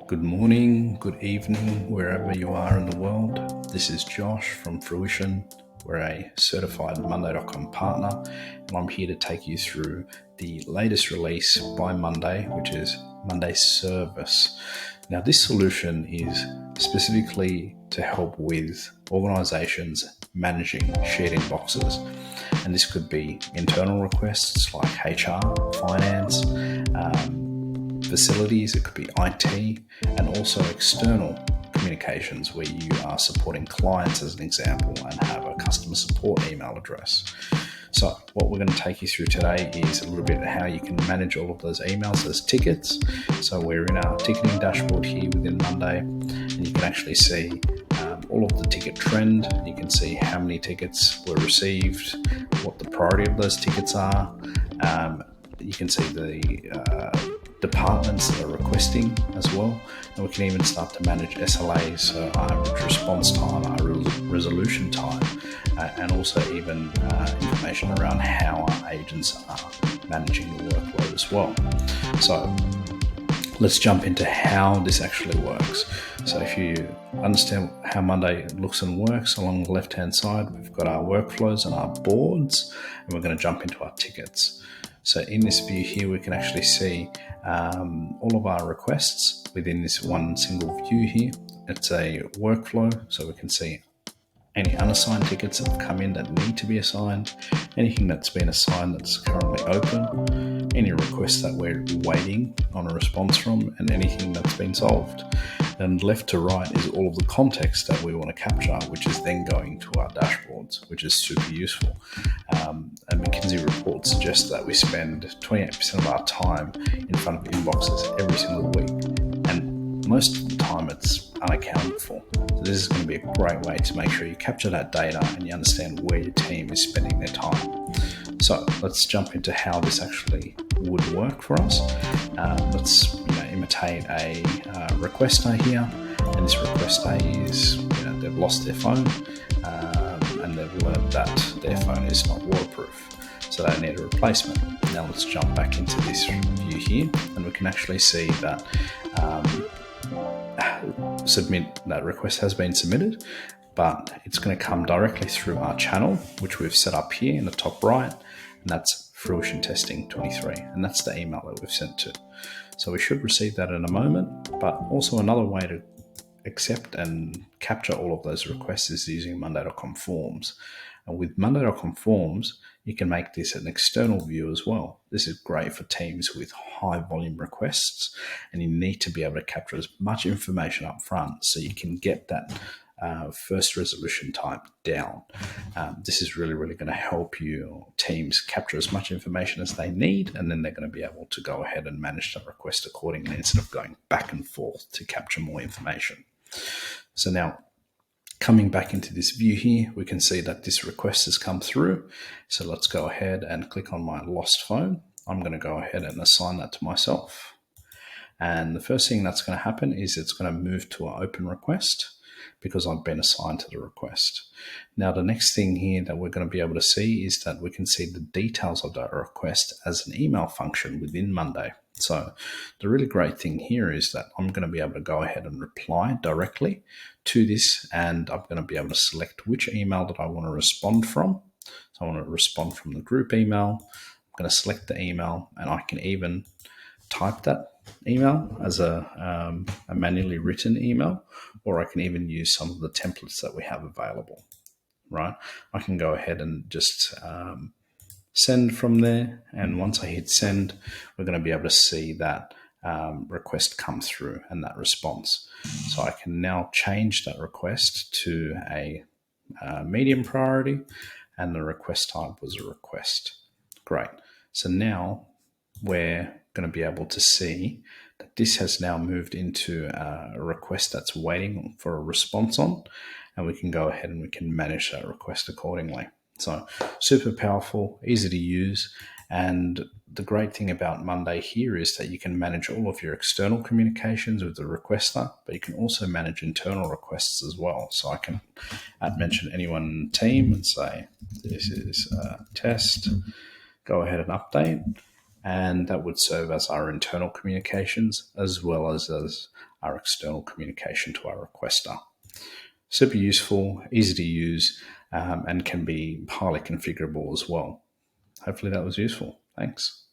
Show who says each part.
Speaker 1: Good morning, good evening, wherever you are in the world. This is Josh from Fruition. We're a certified Monday.com partner, and I'm here to take you through the latest release by Monday, which is Monday Service. Now, this solution is specifically to help with organizations managing shared inboxes. And this could be internal requests like HR, finance, facilities, it could be IT, and also external communications where you are supporting clients as an example and have a customer support email address. So what we're going to take you through today is a little bit of how you can manage all of those emails as tickets. So we're in our ticketing dashboard here within Monday, and you can actually see all of the ticket trend. You can see how many tickets were received, what the priority of those tickets are. You can see the departments that are requesting as well, and we can even start to manage SLAs, so average response time, our resolution time, and also even information around how our agents are managing the workload as well. So let's jump into how this actually works. So if you understand how Monday looks and works, along the left-hand side, we've got our workflows and our boards, and we're going to jump into our tickets. So in this view here, we can actually see all of our requests within this one single view here. It's a workflow, so we can see any unassigned tickets that have come in that need to be assigned, anything that's been assigned that's currently open, any requests that we're waiting on a response from, and anything that's been solved. And left to right is all of the context that we want to capture, which is then going to our dashboards, which is super useful. A McKinsey report suggests that we spend 28% of our time in front of inboxes every single week, and most of the time it's unaccounted for. So this is going to be a great way to make sure you capture that data and you understand where your team is spending their time. So let's jump into how this actually would work for us. Let's imitate a requester here, and this requester is they've lost their phone and they've learned that their phone is not waterproof, so they need a replacement. Now let's jump back into this view here, and we can actually see that that request has been submitted, but it's going to come directly through our channel, which we've set up here in the top right, and that's Fruition Testing 23, and that's the email that we've sent to. So we should receive that in a moment, but also another way to accept and capture all of those requests is using Monday.com Forms. And with Monday.com Forms, you can make this an external view as well. This is great for teams with high volume requests, and you need to be able to capture as much information up front so you can get that first resolution time down. This is really going to help your teams capture as much information as they need, and then they're going to be able to go ahead and manage that request accordingly instead of going back and forth to capture more information. So now, coming back into this view here, we can see that this request has come through. So let's go ahead and click on my lost phone. I'm going to go ahead and assign that to myself. And the first thing that's going to happen is it's going to move to an open request because I've been assigned to the request. Now, the next thing here that we're going to be able to see is that we can see the details of that request as an email function within Monday. So the really great thing here is that I'm going to be able to go ahead and reply directly to this, and I'm going to be able to select which email that I want to respond from. So I want to respond from the group email. I'm going to select the email, and I can even type that email as a manually written email, or I can even use some of the templates that we have available, right? I can go ahead and just send from there, and once I hit send, we're going to be able to see that request come through and that response. So I can now change that request to a medium priority, and the request type was a request. Great. So now we're going to be able to see that this has now moved into a request that's waiting for a response on, and we can go ahead and we can manage that request accordingly. So super powerful, easy to use. And the great thing about Monday here is that you can manage all of your external communications with the requester, but you can also manage internal requests as well. So I can mention anyone in the team and say, this is a test, go ahead and update. And that would serve as our internal communications as well as our external communication to our requester. Super useful, easy to use, and can be highly configurable as well. Hopefully that was useful. Thanks.